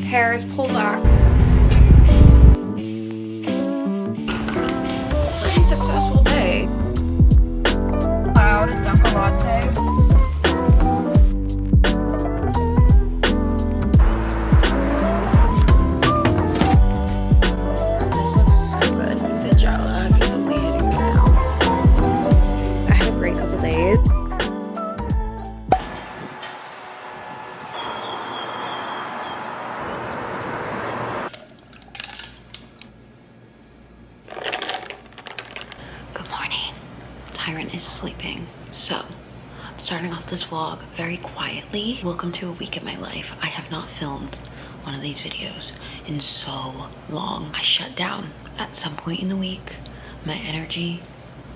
Hair is pulled back. Pretty successful day. Loud dunkin latte. This looks so good. The jet lag is only hitting me now. I had a great couple days. Tyron is sleeping, so I'm starting off this vlog very quietly. Welcome to a week in my life. I have not filmed one of these videos in so long. I shut down at some point in the week. My energy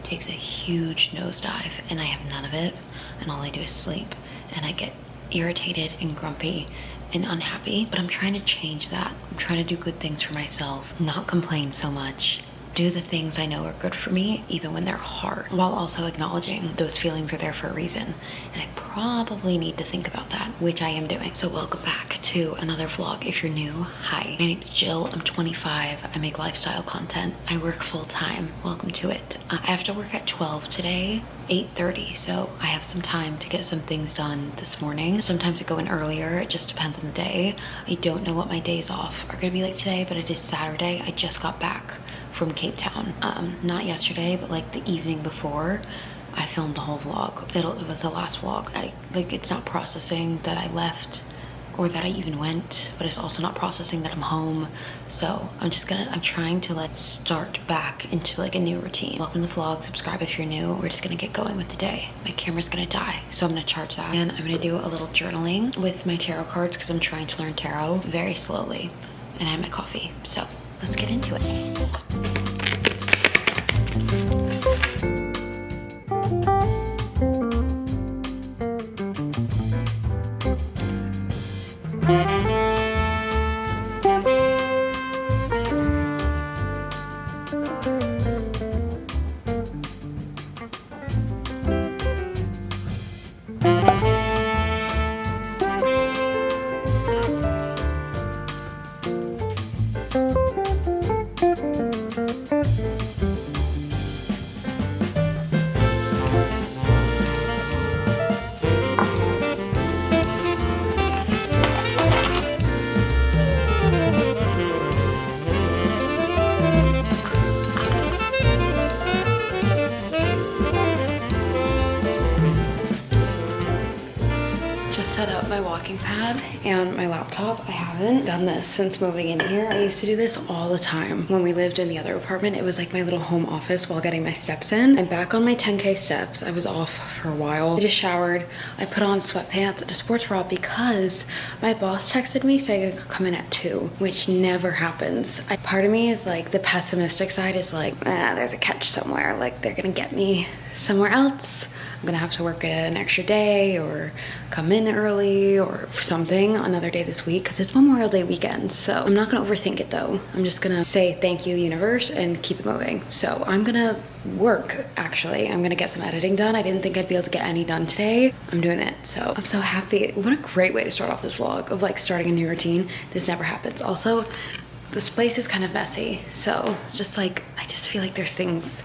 takes a huge nosedive and I have none of it, and all I do is sleep, and I get irritated and grumpy and unhappy. But I'm trying to change that. I'm trying to do good things for myself, not complain so much, do the things I know are good for me even when they're hard, while also acknowledging those feelings are there for a reason. And I probably need to think about that, which I am doing. So welcome back to another vlog. If you're new, hi, my name's Jill. I'm 25. I make lifestyle content. I work full time. Welcome to it. I have to work at 12 today, 8:30, so I have some time to get some things done this morning. Sometimes I go in earlier, it just depends on the day. I don't know what my days off are gonna be like today, but it is Saturday. I just got back from Cape Town. Not yesterday, but like the evening before. I filmed the whole vlog. It was the last vlog. It's not processing that I left or that I even went, but it's also not processing that I'm home. So I'm trying to like start back into like a new routine. Welcome to the vlog, subscribe if you're new. We're just gonna get going with the day. My camera's gonna die, so I'm gonna charge that. And I'm gonna do a little journaling with my tarot cards because I'm trying to learn tarot very slowly. And I have my coffee, so let's get into it. Set up my walking pad and my laptop. I haven't done this since moving in here. I used to do this all the time when we lived in the other apartment. It was like my little home office while getting my steps in. I'm back on my 10K steps. I was off for a while. I just showered. I put on sweatpants and a sports bra because my boss texted me saying I could come in at 2, which never happens. Part of me is like, the pessimistic side is like, there's a catch somewhere. Like they're gonna get me somewhere else. I'm gonna have to work an extra day or come in early or something another day this week because it's Memorial Day weekend. So I'm not gonna overthink it though. I'm just gonna say thank you, universe, and keep it moving. So I'm gonna work, actually. I'm gonna get some editing done. I didn't think I'd be able to get any done today. I'm doing it, so I'm so happy. What a great way to start off this vlog of like starting a new routine. This never happens. Also, this place is kind of messy. So just like, I just feel like there's things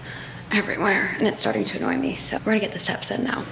everywhere and it's starting to annoy me. So we're gonna get the steps in now.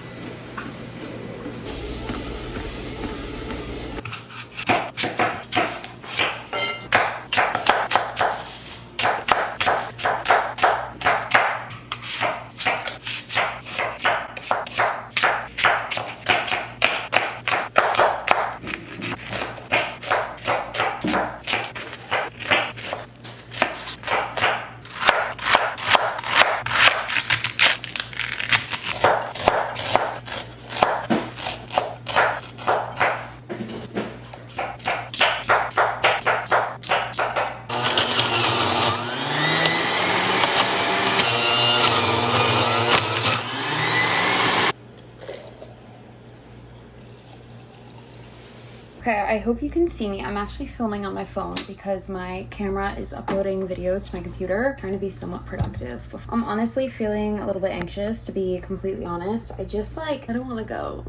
Okay, I hope you can see me. I'm actually filming on my phone because my camera is uploading videos to my computer. I'm trying to be somewhat productive. I'm honestly feeling a little bit anxious, to be completely honest. I don't want to go.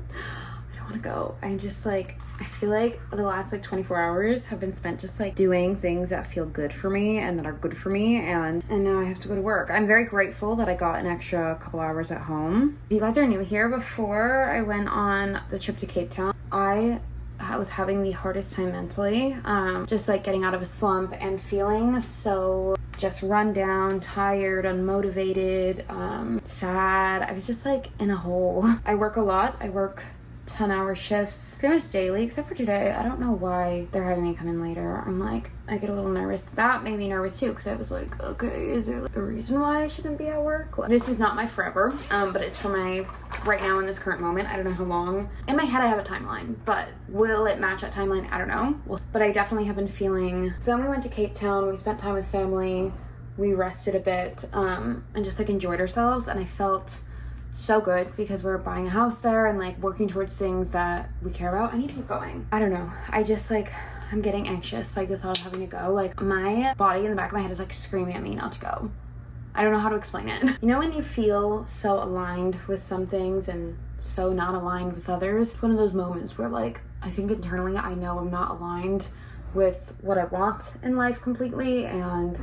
I don't want to go. I'm just like, I feel like the last like 24 hours have been spent just like doing things that feel good for me and that are good for me, and now I have to go to work. I'm very grateful that I got an extra couple hours at home. If you guys are new here, before I went on the trip to Cape Town, I was having the hardest time mentally, just like getting out of a slump and feeling so just run down, tired, unmotivated, sad. I was just like in a hole. I work a lot. I work 10-hour shifts pretty much daily, except for today. I don't know why they're having me come in later. I'm like, I get a little nervous. That made me nervous too, because I was like, okay, is there like a reason why I shouldn't be at work? Like, this is not my forever, but it's for my right now in this current moment. I don't know how long. In my head I have a timeline, but will it match that timeline? I don't know. Well, but I definitely have been feeling. So then we went to Cape Town, we spent time with family, we rested a bit, and just like enjoyed ourselves, and I felt so good because we're buying a house there and like working towards things that we care about. I need to keep going. I don't know. I just like, I'm getting anxious. Like the thought of having to go, like my body in the back of my head is like screaming at me not to go. I don't know how to explain it. You know when you feel so aligned with some things and so not aligned with others? It's one of those moments where like, I think internally I know I'm not aligned with what I want in life completely, and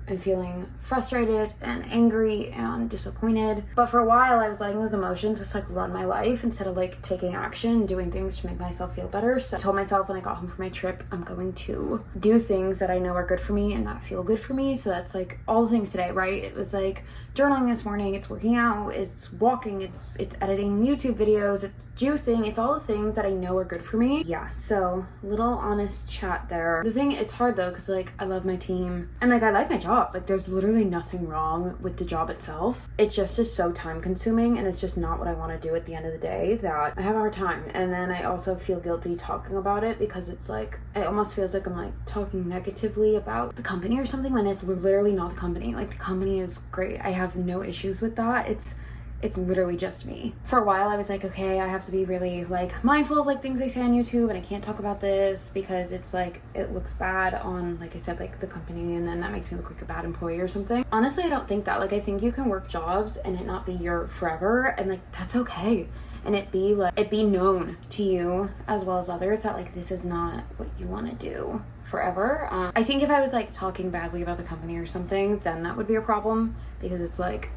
I'm feeling frustrated and angry and disappointed. But for a while I was letting those emotions just like run my life instead of like taking action and doing things to make myself feel better. So I told myself when I got home from my trip, I'm going to do things that I know are good for me and that feel good for me. So that's like all the things today, right? It was like journaling this morning, it's working out, it's walking, it's editing YouTube videos, it's juicing, it's all the things that I know are good for me. Yeah, so little honest chat there. The thing, it's hard though, because like I love my team and like I like my job. Like there's literally nothing wrong with the job itself. It just is so time consuming, and it's just not what I want to do at the end of the day, that I have a hard time. And then I also feel guilty talking about it, because it's like, it almost feels like I'm like talking negatively about the company or something, when it's literally not the company. Like the company is great. I have no issues with that. It's literally just me. For a while I was like, okay, I have to be really like mindful of like things I say on YouTube, and I can't talk about this because it's like, it looks bad on, like I said, like the company, and then that makes me look like a bad employee or something. Honestly, I don't think that. Like I think you can work jobs and it not be your forever, and like that's okay. And it be known to you as well as others that like this is not what you want to do forever. I think if I was like talking badly about the company or something, then that would be a problem, because it's like,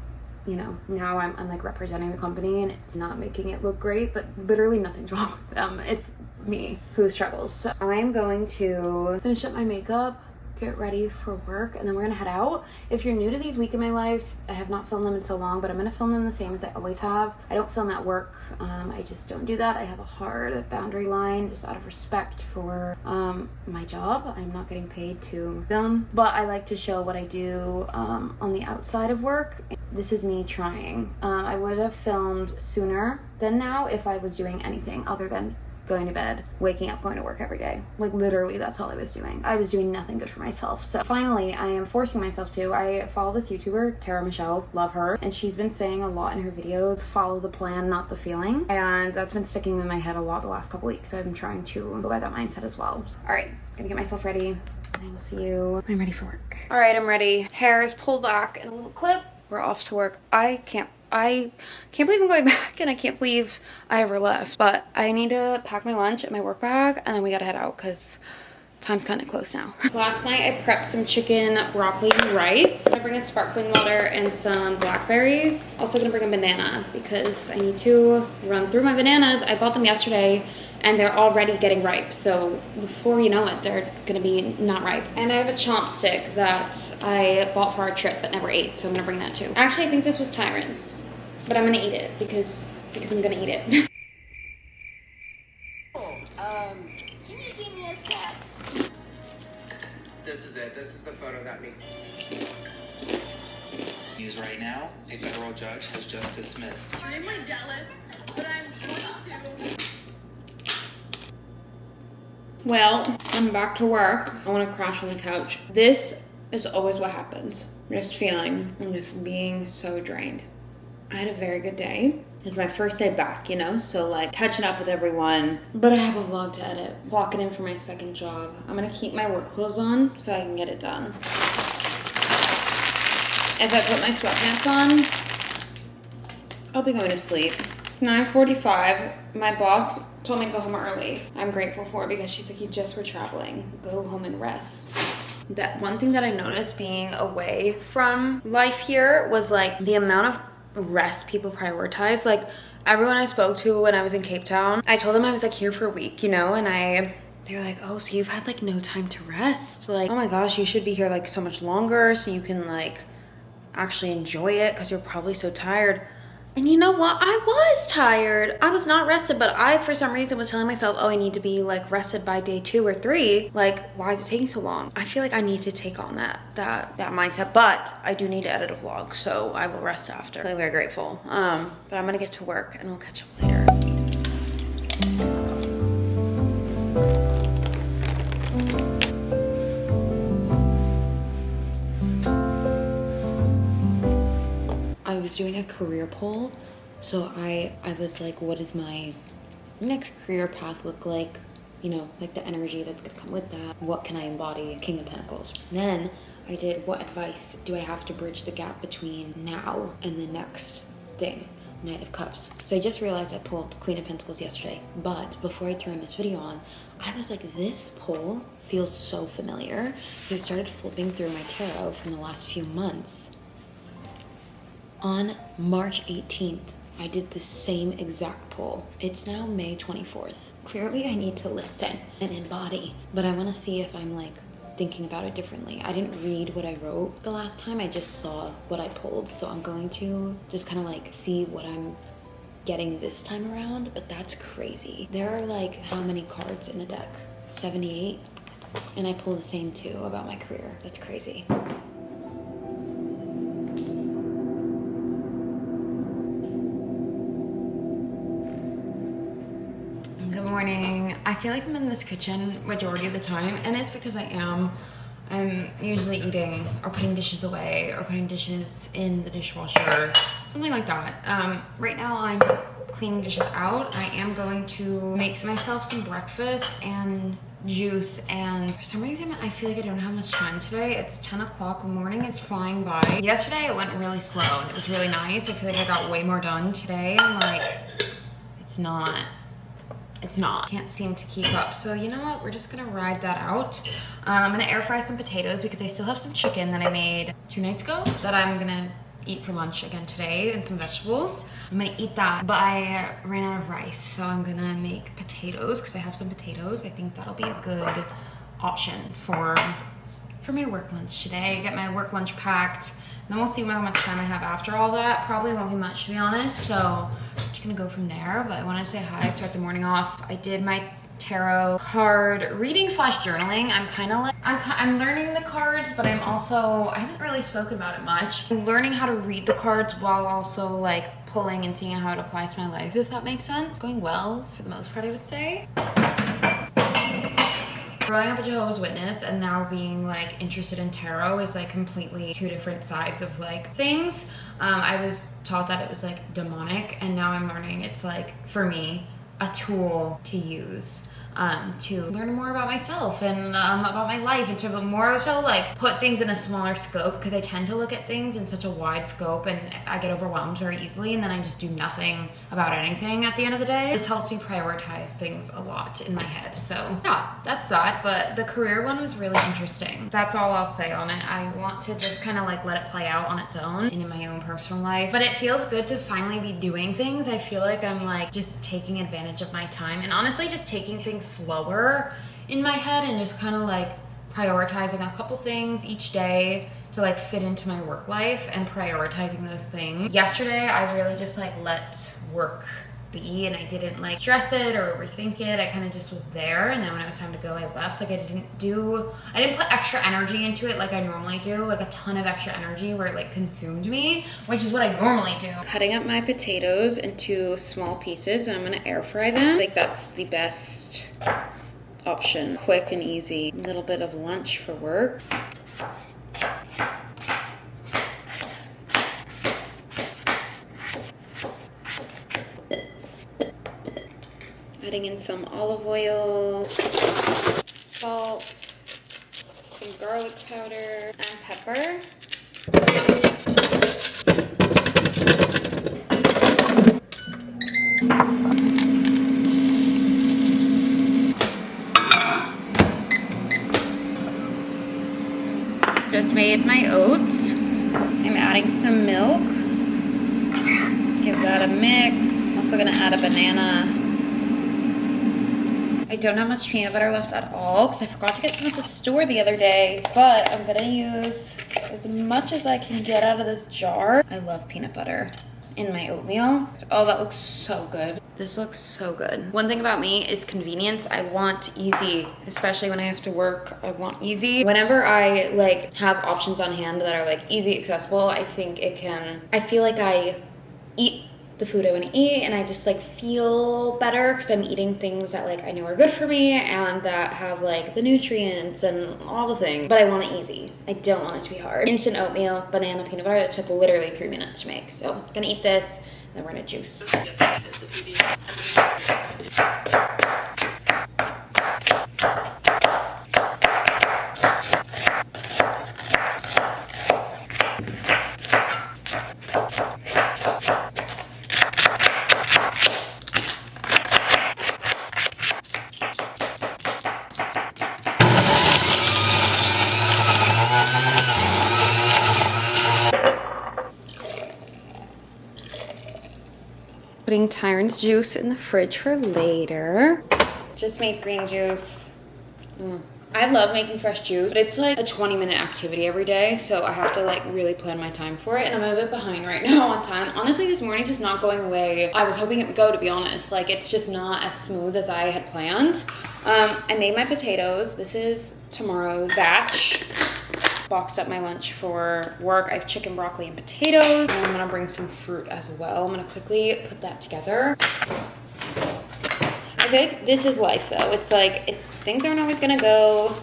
you know, now I'm like representing the company and it's not making it look great, but literally nothing's wrong with them. It's me who struggles. So I'm going to finish up my makeup, get ready for work, and then we're gonna head out. If you're new to these Week in My Lives, I have not filmed them in so long, but I'm gonna film them the same as I always have. I don't film at work. I just don't do that. I have a hard boundary line just out of respect for my job. I'm not getting paid to film, but I like to show what I do on the outside of work. This is me trying. I would have filmed sooner than now if I was doing anything other than going to bed, waking up, going to work every day. Like literally that's all I was doing. I was doing nothing good for myself. So finally I am forcing myself to. I follow this YouTuber, Tara Michelle, love her, and she's been saying a lot in her videos, follow the plan, not the feeling, and that's been sticking in my head a lot the last couple weeks. So I'm trying to go by that mindset as well. All right, gonna get myself ready, and I will see you when I'm ready for work. All right, I'm ready. Hair is pulled back in a little clip. We're off to work. I can't believe I'm going back, and I can't believe I ever left, but I need to pack my lunch in my work bag, and then we gotta head out because time's kind of close now. Last night I prepped some chicken, broccoli, and rice. I'm gonna bring in sparkling water and some blackberries. Also gonna bring a banana because I need to run through my bananas. I bought them yesterday and they're already getting ripe, so before you know it, they're gonna be not ripe. And I have a chomp stick that I bought for our trip but never ate, so I'm gonna bring that too. Actually, I think this was Tyrant's, but I'm gonna eat it because I'm gonna eat it. Can you give me a sec? This is it. This is the photo that makes News right now, a federal judge has just dismissed. Extremely jealous, but I'm going to. Well, I'm back to work. I want to crash on the couch. This is always what happens. Just feeling and just being so drained. I had a very good day. It's my first day back, you know, so like catching up with everyone. But I have a vlog to edit. Clocking in for my second job. I'm gonna keep my work clothes on so I can get it done. If I put my sweatpants on, I'll be going to sleep. It's 9:45. My boss told me to go home early. I'm grateful for it because she's like, you just were traveling. Go home and rest. That one thing that I noticed being away from life here was like the amount of rest people prioritize. Like everyone I spoke to when I was in Cape Town, I told them I was like here for a week, you know, and they're like, oh, so you've had like no time to rest? Like, oh my gosh, you should be here like so much longer so you can like actually enjoy it because you're probably so tired. And you know what? I was tired. I was not rested, but I, for some reason, was telling myself, oh, I need to be like rested by day 2 or 3. Like, why is it taking so long? I feel like I need to take on that mindset, but I do need to edit a vlog, so I will rest after. I'm very grateful. But I'm gonna get to work and we'll catch up later. I was doing a career poll, so I was like, what does my next career path look like? You know, like the energy that's gonna come with that. What can I embody? King of Pentacles. Then I did, what advice do I have to bridge the gap between now and the next thing? Knight of Cups. So I just realized I pulled Queen of Pentacles yesterday, but before I turned this video on, I was like, this pull feels so familiar. So I started flipping through my tarot from the last few months. On March 18th, I did the same exact poll. It's now May 24th. Clearly I need to listen and embody, but I want to see if I'm like thinking about it differently. I didn't read what I wrote the last time, I just saw what I pulled, so I'm going to just kind of like see what I'm getting this time around, but that's crazy. There are like how many cards in a deck? 78? And I pull the same too about my career. That's crazy. Morning. I feel like I'm in this kitchen majority of the time, and it's because I'm usually eating or putting dishes away or putting dishes in the dishwasher, something like that. Right now I'm cleaning dishes out. I am going to make myself some breakfast and juice, and for some reason I feel like I don't have much time today. It's 10 o'clock, the morning is flying by. Yesterday it went really slow and it was really nice. I feel like I got way more done today. I'm like, it's not, can't seem to keep up. So you know what, we're just gonna ride that out. I'm gonna air fry some potatoes because I still have some chicken that I made 2 nights ago that I'm gonna eat for lunch again today, and some vegetables. I'm gonna eat that, but I ran out of rice, so I'm gonna make potatoes because I have some potatoes. I think that'll be a good option for my work lunch today. Get my work lunch packed, then we'll see how much time I have after all that. Probably won't be much, to be honest, so I'm just gonna go from there. But I wanted to say hi, start the morning off. I did my tarot card reading / journaling. I'm kind of like, I'm learning the cards, but I haven't really spoken about it much. I'm learning how to read the cards while also like pulling and seeing how it applies to my life, if that makes sense. Going well for the most part, I would say. Growing up a Jehovah's Witness and now being like interested in tarot is like completely 2 different sides of like things. I was taught that it was like demonic, and now I'm learning it's like, for me, a tool to use to learn more about myself and about my life, and to more so like put things in a smaller scope, because I tend to look at things in such a wide scope and I get overwhelmed very easily, and then I just do nothing about anything at the end of the day. This helps me prioritize things a lot in my head. So yeah, that's that. But the career one was really interesting. That's all I'll say on it. I want to just kind of like let it play out on its own and in my own personal life, but it feels good to finally be doing things. I feel like I'm like just taking advantage of my time, and honestly just taking things slower in my head and just kind of like prioritizing a couple things each day to like fit into my work life and prioritizing those things. Yesterday I really just like let work be, and I didn't like stress it or overthink it. I kind of just was there, and then when it was time to go, I left. Like I didn't put extra energy into it like I normally do, like a ton of extra energy where it like consumed me, which is what I normally do. Cutting up my potatoes into small pieces, and I'm gonna air fry them. Like that's the best option, quick and easy. A little bit of lunch for work. Adding in some olive oil, salt, some garlic powder, and pepper. Just made my oats. I'm adding some milk. Give that a mix. Also gonna add a banana. I don't have much peanut butter left at all because I forgot to get some at the store the other day, but I'm gonna use as much as I can get out of this jar. I love peanut butter in my oatmeal. Oh, that looks so good. This looks so good. One thing about me is convenience. I want easy, especially when I have to work. I want easy. Whenever I like have options on hand that are like easy, accessible, I think it can, I feel like I eat the food I want to eat and I just like feel better because I'm eating things that like I know are good for me and that have like the nutrients and all the things, but I want it easy. I don't want it to be hard. Instant oatmeal, banana, peanut butter. It took literally 3 minutes to make. So I'm gonna eat this and then we're gonna juice. Putting Tyron's juice in the fridge for later. Just made green juice. I love making fresh juice, but it's like a 20-minute activity every day, so I have to like really plan my time for it, and I'm a bit behind right now on time. Honestly, this morning's just not going the way I was hoping it would go, to be honest. Like, it's just not as smooth as I had planned. I made my potatoes. This is tomorrow's batch. Boxed up my lunch for work. I have chicken, broccoli, and potatoes. And I'm gonna bring some fruit as well. I'm gonna quickly put that together. I feel like this is life though. It's like, things aren't always gonna go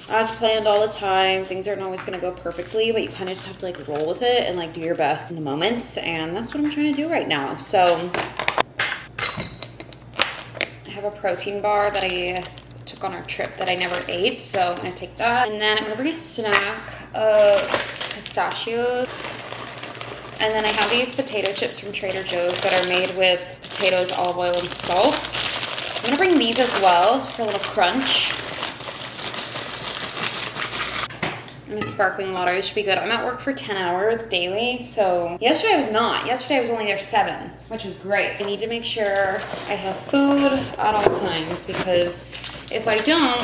as planned all the time. Things aren't always gonna go perfectly, but you kind of just have to like roll with it and like do your best in the moments. And that's what I'm trying to do right now. So I have a protein bar that I took on our trip that I never ate, so I'm gonna take that, and then I'm gonna bring a snack of pistachios, and then I have these potato chips from Trader Joe's that are made with potatoes, olive oil, and salt. I'm gonna bring these as well for a little crunch. And a sparkling water. This should be good. I'm at work for 10 hours daily, so yesterday I was not. Yesterday I was only there 7, which was great. I need to make sure I have food at all times because if I don't,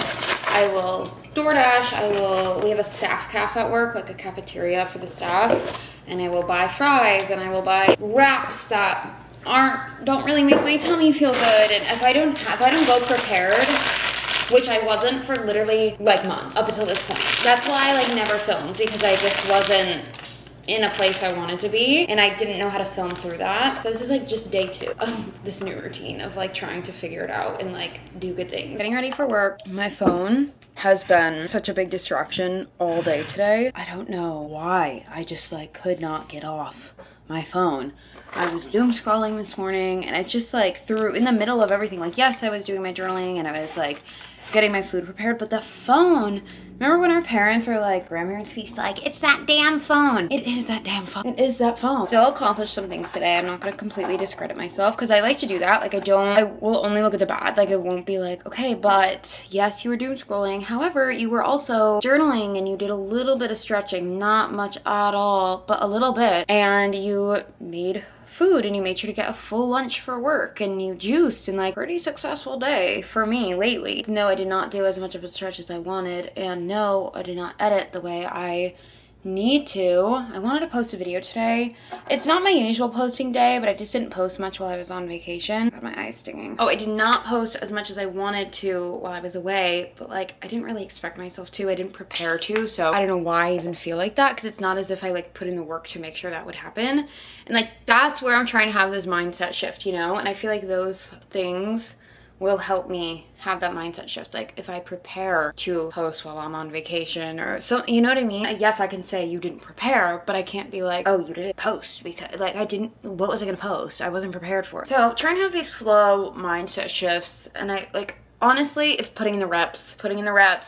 I will DoorDash, we have a staff caf at work, like a cafeteria for the staff, and I will buy fries and I will buy wraps that don't really make my tummy feel good. And if I don't go prepared, which I wasn't for literally like months up until this point. That's why I like never filmed, because I just wasn't in a place I wanted to be and I didn't know how to film through that. So this is like just day 2 of this new routine of like trying to figure it out and like do good things. Getting ready for work. My phone has been such a big distraction all day today. I don't know why. I just like could not get off my phone. I was doom scrolling this morning and it just like threw in the middle of everything. Like, yes, I was doing my journaling and I was like getting my food prepared, but the phone, remember when our parents were like, grandparents speaks like, it's that damn phone. It is that damn phone. It is that phone. Still accomplished some things today. I'm not going to completely discredit myself because I like to do that. Like I will only look at the bad. Like it won't be like, okay, but yes, you were doom scrolling. However, you were also journaling and you did a little bit of stretching, not much at all, but a little bit. And you made food and you made sure to get a full lunch for work and you juiced, and like pretty successful day for me lately. No, I did not do as much of a stretch as I wanted, and no, I did not edit the way I need to. I wanted to post a video today. It's not my usual posting day, but I just didn't post much while I was on vacation. Got my eyes stinging. Oh, I did not post as much as I wanted to while I was away, but like I didn't really expect myself to. I didn't prepare to, so I don't know why I even feel like that, because it's not as if I like put in the work to make sure that would happen. And like that's where I'm trying to have this mindset shift, you know? And I feel like those things will help me have that mindset shift. Like if I prepare to post while I'm on vacation or so, you know what I mean? Yes, I can say you didn't prepare, but I can't be like, oh, you didn't post because like what was I gonna post? I wasn't prepared for it. So trying to have these slow mindset shifts, and I like honestly, it's putting in the reps,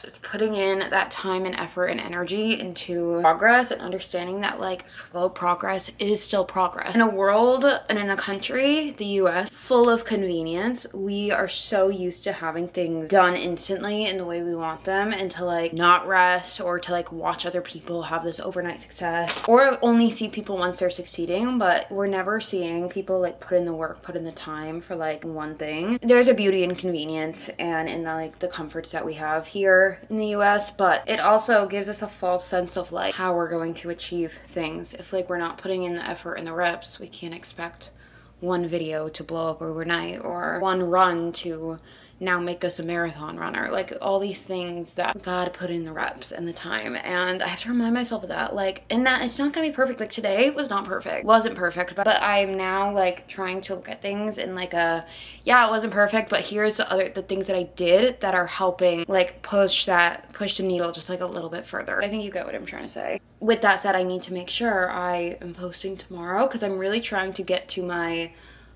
it's putting in that time and effort and energy into progress and understanding that like slow progress is still progress. In a world and in a country, the US, full of convenience, we are so used to having things done instantly in the way we want them and to like not rest or to like watch other people have this overnight success or only see people once they're succeeding, but we're never seeing people like put in the work, put in the time for like one thing. There's a beauty in convenience and in like the comforts that we have here in the US, but it also gives us a false sense of like how we're going to achieve things. If like we're not putting in the effort and the reps, we can't expect one video to blow up overnight or one run to now make us a marathon runner. Like all these things that we gotta put in the reps and the time, and I have to remind myself of that. Like, and that it's not gonna be perfect. Like today was not perfect, wasn't perfect, but I'm now like trying to look at things in like a, yeah, it wasn't perfect, but here's the things that I did that are helping like push the needle just like a little bit further. I think you get what I'm trying to say. With that said, I need to make sure I am posting tomorrow because I'm really trying to get to my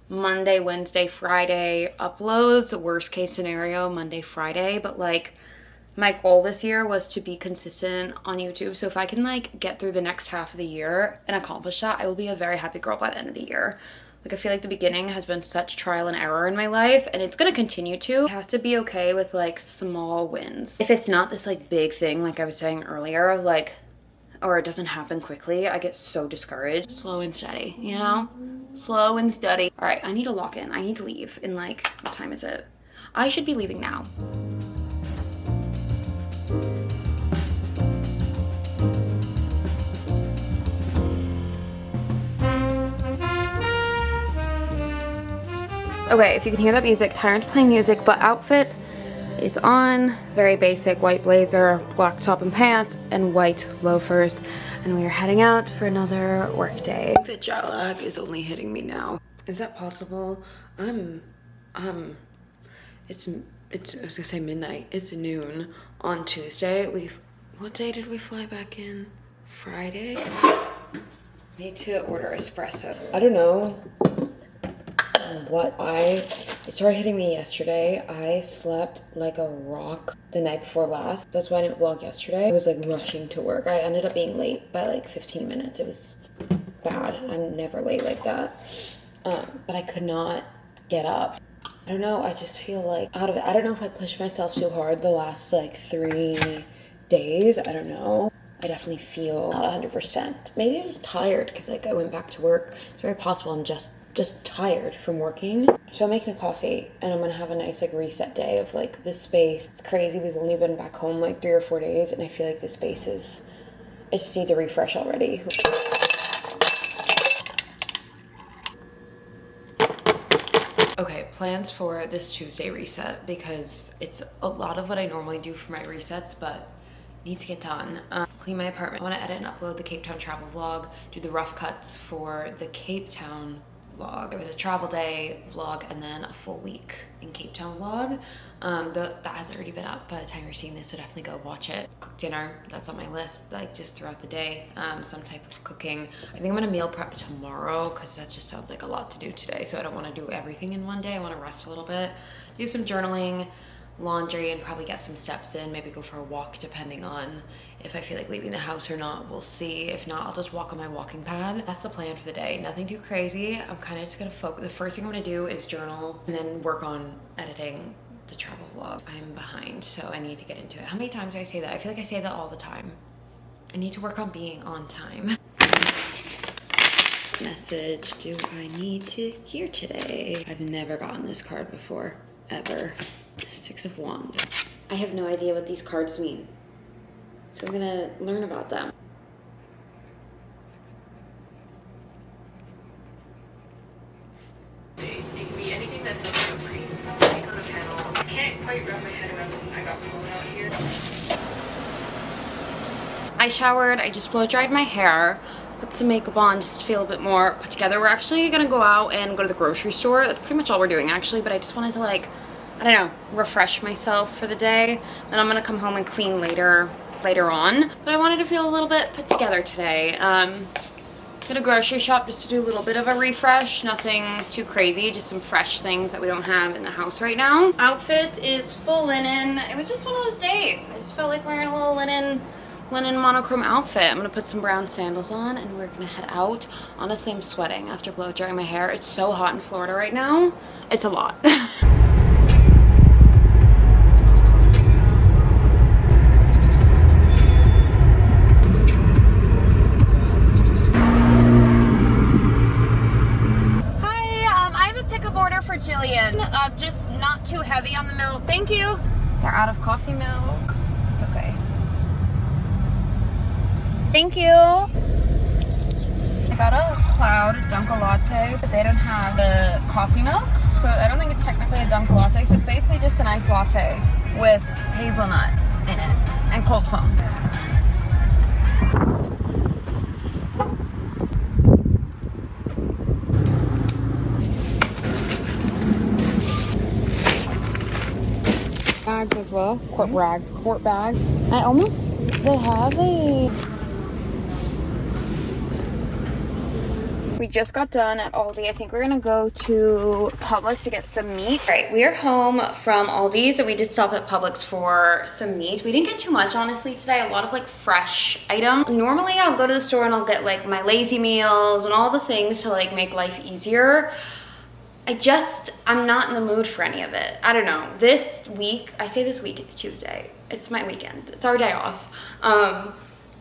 Monday, Wednesday, Friday uploads. Worst case scenario, Monday, Friday, but like my goal this year was to be consistent on YouTube. So if I can like get through the next half of the year and accomplish that, I will be a very happy girl by the end of the year. Like I feel like the beginning has been such trial and error in my life and it's gonna continue to. I have to be okay with like small wins. If it's not this like big thing like I was saying earlier, like, or it doesn't happen quickly, I get so discouraged. Slow and steady, you know? Slow and steady. All right, I need to lock in. I need to leave in like, what time is it? I should be leaving now. Okay, if you can hear that music, Tyrant's playing music, but outfit is on. Very basic, white blazer, black top and pants, and white loafers. And we are heading out for another work day. The jet lag is only hitting me now. Is that possible? It's I was gonna say midnight. It's noon on Tuesday. What day did we fly back in? Friday? Need to order espresso. I don't know it started hitting me yesterday. I slept like a rock the night before last. That's why I didn't vlog yesterday. I was like rushing to work. I ended up being late by like 15 minutes. It was bad. I'm never late like that. But I could not get up. I don't know. I just feel like out of it. I don't know if I pushed myself too hard the last like 3 days. I don't know. I definitely feel not 100%. Maybe I'm just tired because like I went back to work. It's very possible I'm just tired from working. So I'm making a coffee and I'm gonna have a nice like reset day of like this space. It's crazy. We've only been back home like 3 or 4 days and I feel like this space is, it just needs a refresh already. Okay, plans for this Tuesday reset because it's a lot of what I normally do for my resets, but needs to get done. Clean my apartment. I want to edit and upload the Cape Town travel vlog, do the rough cuts for the Cape Town vlog. There was a travel day vlog and then a full week in Cape Town vlog. That has already been up by the time you're seeing this, so definitely go watch it. Cook dinner, that's on my list, like just throughout the day, some type of cooking. I think I'm gonna meal prep tomorrow because that just sounds like a lot to do today, so I don't want to do everything in one day. I want to rest a little bit, do some journaling, laundry, and probably get some steps in, maybe go for a walk depending on if I feel like leaving the house or not. We'll see. If not, I'll just walk on my walking pad. That's the plan for the day. Nothing too crazy. I'm kind of just gonna focus. The first thing I'm gonna do is journal and then work on editing the travel vlog. I'm behind, so I need to get into it. How many times do I say that? I feel like I say that all the time. I need to work on being on time. Message do I need to hear today? I've never gotten this card before, ever. 6 of Wands. I have no idea what these cards mean, so I'm gonna learn about them. It can be anything that's not your brain. Speak on a panel. I can't quite wrap my head around when I got flown out here. I showered, I just blow dried my hair, put some makeup on just to feel a bit more put together. We're actually gonna go out and go to the grocery store. That's pretty much all we're doing actually, but I just wanted to like, I don't know, refresh myself for the day. Then I'm gonna come home and clean later on. But I wanted to feel a little bit put together today. Did a grocery shop just to do a little bit of a refresh. Nothing too crazy, just some fresh things that we don't have in the house right now. Outfit is full linen. It was just one of those days. I just felt like wearing a little linen monochrome outfit. I'm gonna put some brown sandals on and we're gonna head out. Honestly, I'm sweating after blow drying my hair. It's so hot in Florida right now. It's a lot. Just not too heavy on the milk. Thank you. They're out of coffee milk. It's okay. Thank you. I got a Cloud Dunkin latte, but they don't have the coffee milk, so I don't think it's technically a Dunkin latte. So it's basically just an iced latte with hazelnut in it and cold foam. Bags as well, quart bag. They have we just got done at Aldi. I think we're gonna go to Publix to get some meat. All right, we are home from Aldi, so we did stop at Publix for some meat. We didn't get too much, honestly, today. A lot of like fresh items. Normally I'll go to the store and I'll get like my lazy meals and all the things to like make life easier. I'm not in the mood for any of it. I don't know. This week, I say this week, it's Tuesday. It's my weekend. It's our day off.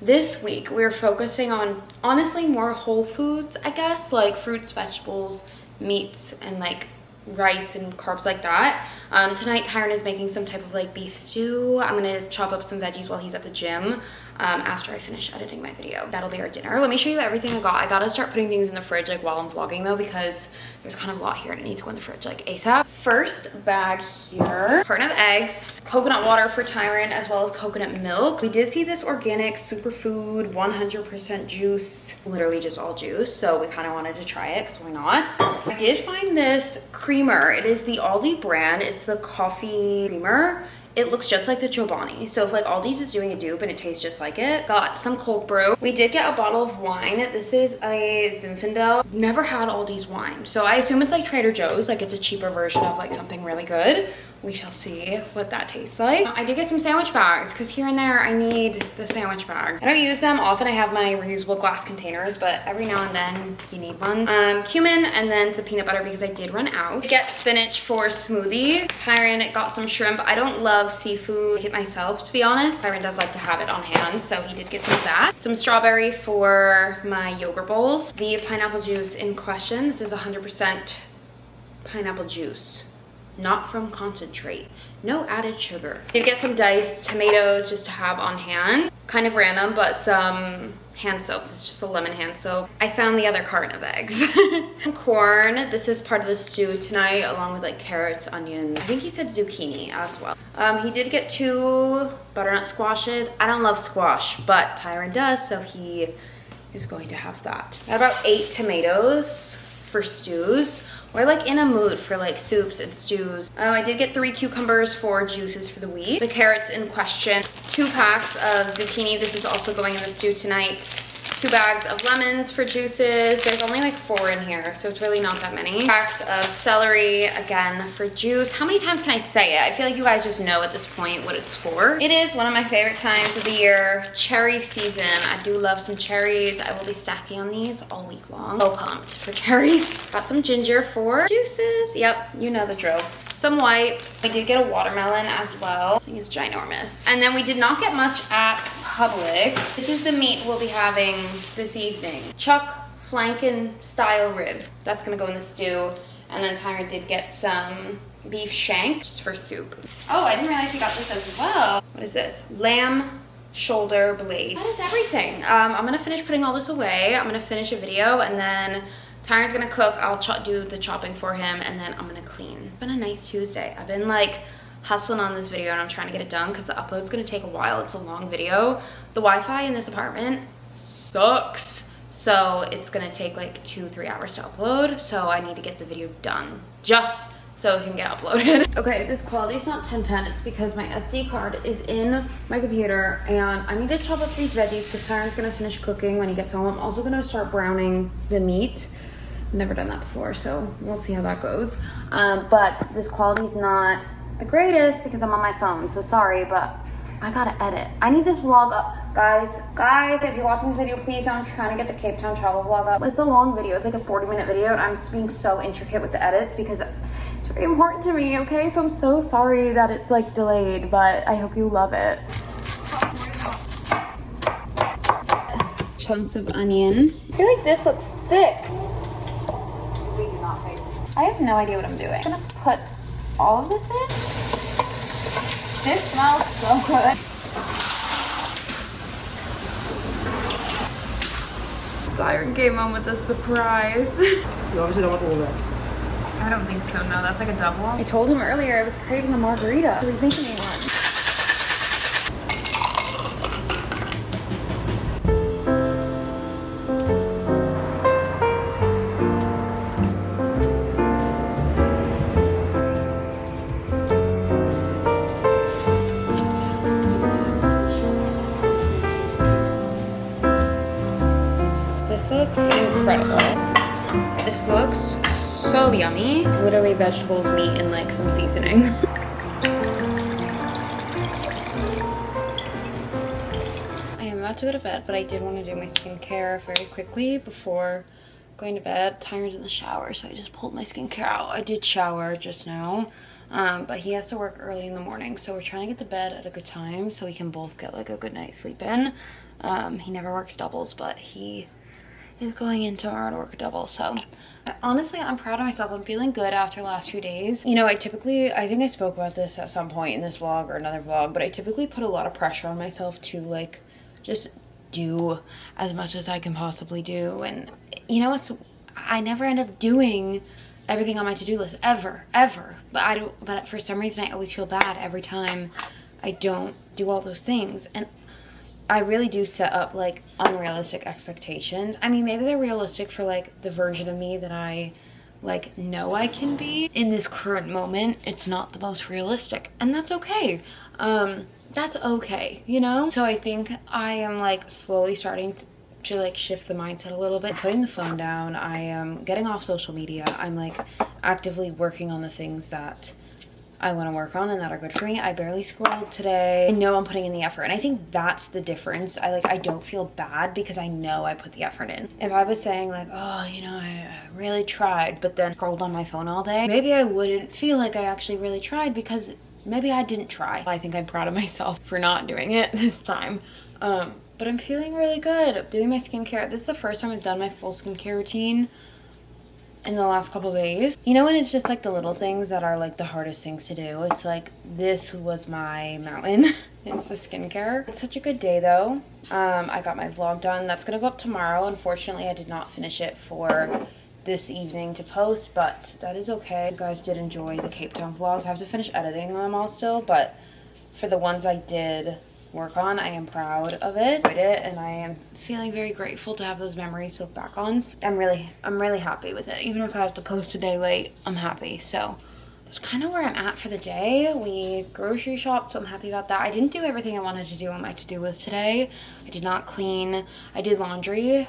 This week, we're focusing on, honestly, more whole foods, I guess, like fruits, vegetables, meats, and like rice and carbs like that. Tonight, Tyron is making some type of like beef stew. I'm gonna chop up some veggies while he's at the gym after I finish editing my video. That'll be our dinner. Let me show you everything I got. I gotta start putting things in the fridge like while I'm vlogging though, because there's kind of a lot here and it needs to go in the fridge like ASAP. First bag here, carton of eggs, coconut water for Tyron, as well as coconut milk. We did see this organic superfood 100% juice, literally just all juice, so we kind of wanted to try it because why not. I did find this creamer. It is the Aldi brand. It's the coffee creamer. It looks just like the Chobani. So if like Aldi's is doing a dupe and it tastes just like it. Got some cold brew. We did get a bottle of wine. This is a Zinfandel. Never had Aldi's wine, so I assume it's like Trader Joe's, like it's a cheaper version of like something really good. We shall see what that tastes like. I did get some sandwich bags because here and there I need the sandwich bags. I don't use them often. I have my reusable glass containers, but every now and then you need one. Cumin and then some peanut butter because I did run out. Get spinach for smoothie. Tyron got some shrimp. I don't love seafood it myself, to be honest. Tyron does like to have it on hand, so he did get some of that. Some strawberry for my yogurt bowls. The pineapple juice in question. This is 100% pineapple juice. Not from concentrate, no added sugar. Did get some diced tomatoes just to have on hand. Kind of random, but some hand soap. This is just a lemon hand soap. I found the other carton of eggs. Corn, this is part of the stew tonight, along with like carrots, onions. I think he said zucchini as well. He did get 2 butternut squashes. I don't love squash, but Tyron does, so he is going to have that. Got about 8 tomatoes for stews. We're like in a mood for like soups and stews. I did get 3 cucumbers for juices for the week. The carrots in question. 2 packs of zucchini. This is also going in the stew tonight. 2 bags of lemons for juices. There's only like 4 in here, so it's really not that many. Packs of celery, again, for juice. How many times can I say it? I feel like you guys just know at this point what it's for. It is one of my favorite times of the year, cherry season. I do love some cherries. I will be stacking on these all week long. So pumped for cherries. Got some ginger for juices. Yep, you know the drill. Some wipes. I did get a watermelon as well. This thing is ginormous. And then we did not get much at Publix. This is the meat we'll be having this evening. Chuck flanken style ribs. That's gonna go in the stew. And then Tyron did get some beef shank just for soup. Oh, I didn't realize he got this as well. What is this? Lamb shoulder blade. That is everything. I'm gonna finish putting all this away. I'm gonna finish a video and then Tyron's gonna cook. I'll do the chopping for him and then I'm gonna clean. It's been a nice Tuesday. I've been like hustling on this video and I'm trying to get it done because the upload's gonna take a while. It's a long video. The Wi-Fi in this apartment sucks. So it's gonna take like 2-3 hours to upload. So I need to get the video done just so it can get uploaded. Okay, this quality's not 1010. It's because my SD card is in my computer and I need to chop up these veggies because Tyron's gonna finish cooking when he gets home. I'm also gonna start browning the meat. Never done that before, so we'll see how that goes. But this quality's not the greatest because I'm on my phone, so sorry, but I gotta edit. I need this vlog up. Guys, if you're watching this video, please, I'm trying to get the Cape Town travel vlog up. It's a long video. It's like a 40-minute video, and I'm just being so intricate with the edits because it's very important to me, okay? So I'm so sorry that it's like delayed, but I hope you love it. Chunks of onion. I feel like this looks thick. I have no idea what I'm doing. I'm gonna put all of this in. This smells so good. Tyron came home with a surprise. You obviously don't want all that. I don't think so, no, that's like a double. I told him earlier I was craving a margarita, so he's making me one. This looks incredible. This looks so yummy. It's literally vegetables, meat, and like some seasoning. I am about to go to bed, but I did want to do my skincare very quickly before going to bed. Tyron's in the shower, so I just pulled my skincare out. I did shower just now, but he has to work early in the morning, so we're trying to get to bed at a good time so we can both get like a good night's sleep in. He never works doubles, but he is going in tomorrow to work a double, so honestly I'm proud of myself. I'm feeling good after the last few days. You know, I think I spoke about this at some point in this vlog or another vlog, but I typically put a lot of pressure on myself to like just do as much as I can possibly do, and you know, I never end up doing everything on my to-do list ever, but for some reason I always feel bad every time I don't do all those things, and I really do set up like unrealistic expectations. I mean, maybe they're realistic for like the version of me that I like know I can be. In this current moment, it's not the most realistic, and that's okay. That's okay, you know? So I think I am like slowly starting to like shift the mindset a little bit. Putting the phone down, I am getting off social media. I'm like actively working on the things that I want to work on and that are good for me. I barely scrolled today. I know I'm putting in the effort, and I think that's the difference. I don't feel bad because I know I put the effort in. If I was saying like, oh, you know, I really tried, but then scrolled on my phone all day, maybe I wouldn't feel like I actually really tried because maybe I didn't try. I think I'm proud of myself for not doing it this time. But I'm feeling really good. I'm doing my skincare. This is the first time I've done my full skincare routine in the last couple days. You know when it's just like the little things that are like the hardest things to do? It's like, this was my mountain. It's the skincare. It's such a good day though. I got my vlog done. That's gonna go up tomorrow. Unfortunately, I did not finish it for this evening to post, but that is okay. You guys did enjoy the Cape Town vlogs. I have to finish editing them all still, but for the ones I did work on, I am proud of it. I did it, and I am feeling very grateful to have those memories to look back on. I'm really happy with it. Even if I have to post a day late, I'm happy. So that's kind of where I'm at for the day. We grocery shopped, so I'm happy about that. I didn't do everything I wanted to do on my to-do list today. I did not clean. I did laundry.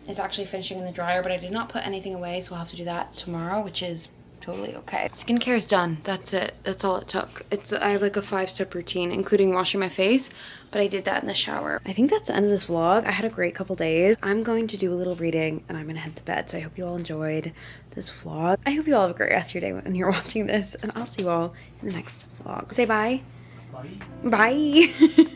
It's actually finishing in the dryer, but I did not put anything away, so I'll have to do that tomorrow, which is totally okay. Skincare is done. That's it. That's all it took. I have like a 5-step routine, including washing my face, but I did that in the shower. I think that's the end of this vlog. I had a great couple days. I'm going to do a little reading and I'm gonna head to bed. So I hope you all enjoyed this vlog. I hope you all have a great rest of your day when you're watching this, and I'll see you all in the next vlog. Say bye. Bye. Bye.